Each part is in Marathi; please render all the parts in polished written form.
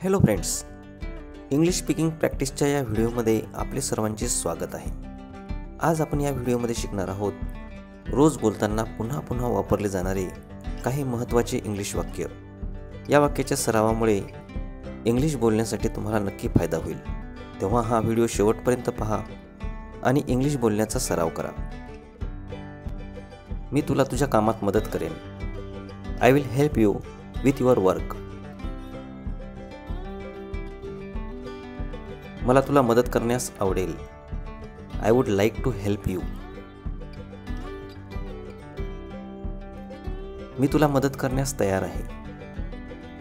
हॅलो फ्रेंड्स, इंग्लिश स्पीकिंग प्रॅक्टिसच्या या व्हिडिओमध्ये आपले सर्वांचे स्वागत आहे. आज आपण या व्हिडिओमध्ये शिकणार आहोत रोज बोलताना पुन्हा पुन्हा वापरले जाणारे काही महत्त्वाचे इंग्लिश वाक्य. या वाक्याच्या सरावामुळे इंग्लिश बोलण्यासाठी तुम्हाला नक्की फायदा होईल. तेव्हा हा व्हिडिओ शेवटपर्यंत पहा आणि इंग्लिश बोलण्याचा सराव करा. मी तुला तुझ्या कामात मदत करेन. I will help you with your work. मला तुला मदत करण्यास आवडेल. I would like to help you. मी तुला मदत करण्यास तयार आहे.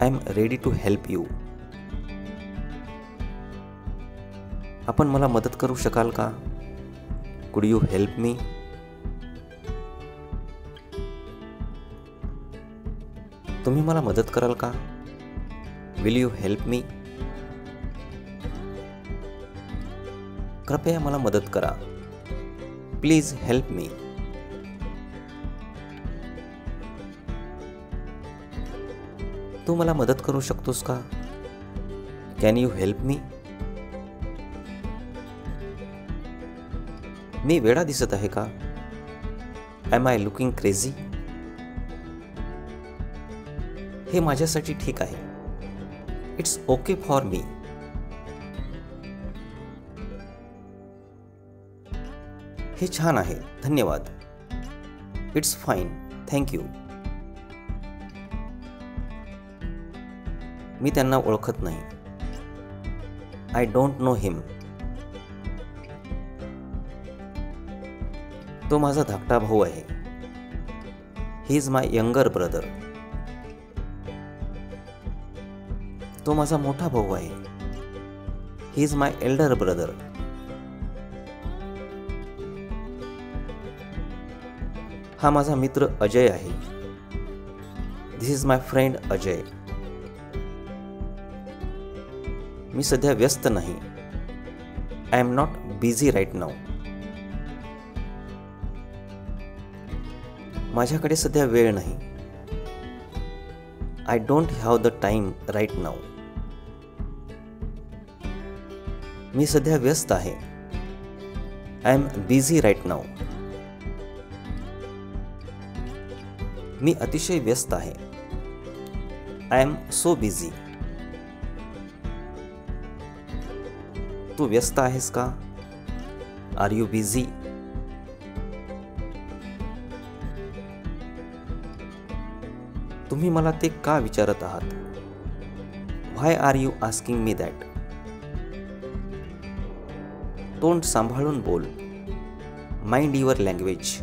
I am ready to help you. आपण मला मदत करू शकाल का? कुड यू हेल्प मी? तुम्ही मला मदत कराल का? विल यू हेल्प मी? कृपया मला मदत करा. Please help me. तू मला मदत करू शकतोस का? Can you help me? मी वेडा दिसत आहे का? Am I looking crazy? हे माझ्यासाठी ठीक आहे. It's okay for me. हे छान आहे, धन्यवाद. It's fine, thank you. मी त्यांना ओळखत नाही. I don't know him. तो माझा धाकटा भाऊ आहे. He is my younger brother. तो माझा मोठा भाऊ आहे. He is my elder brother. हा माझा मित्र अजय आहे. This is my friend Ajay. मी सध्या व्यस्त नाही. I am not busy right now. माझ्याकडे सध्या वेळ नाही. I don't have the time right now. मी सध्या व्यस्त आहे. I am busy right now. मी अतिशय व्यस्त आहे. I am so busy. तू व्यस्त आहेस का? Are you busy? तुम्ही मला ते का विचारत आहात? Why are you asking me that? तोंड सांभाळून बोल. Mind your language.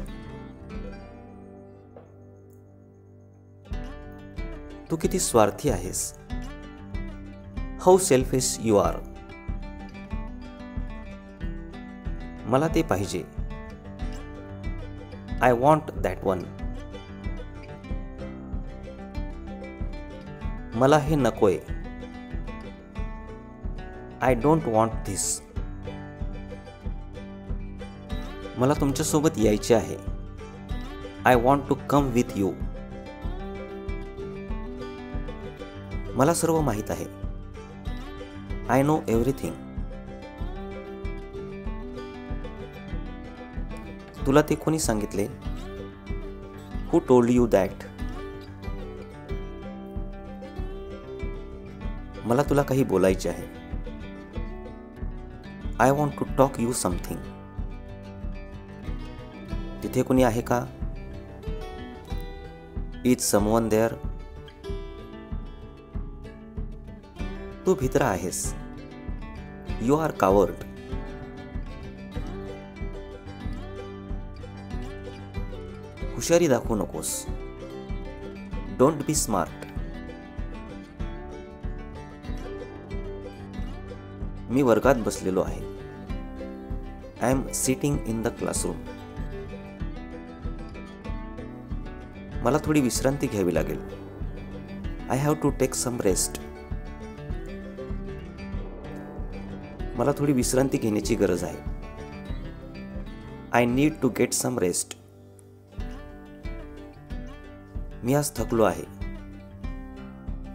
तू किती स्वार्थी आहेस. How selfish you are. मला ते पाहिजे. I want that one. मला हे नकोय. I don't want this. मला तुमच्यासोबत यायचे आहे. I want to come with you. मला सर्व माहीत आहे. I know everything. तुला ते कोणी सांगितले? Who told you that? मला तुला काही बोलायचे आहे. I want to talk you something. तिथे कोणी आहे का? Is someone there? तू भित्रा आहेस. You R coward. हुशारी दाखवू नकोस. Don't be smart. मी वर्गात बसलेलो आहे. I am sitting in the classroom. मला थोडी विश्रांती घ्यावी लागेल. I have to take some rest. मला थोडी विश्रांती घेण्याची गरज आहे. I need to get some rest. मी आज थकलो आहे.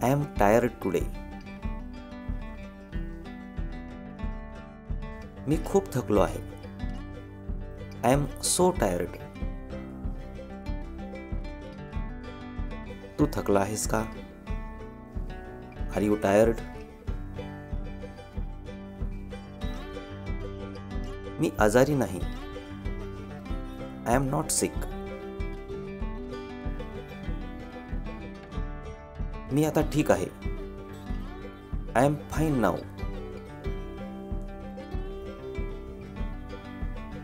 I am tired today. मी खूप थकलो आहे. I am so tired. तू थकला आहेस का? Are you tired? मी आजारी नाही. I am not sick. मी आता ठीक आहे. I am fine now.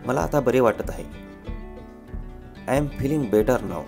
मला आता बरे वाटत आहे. I am feeling better now.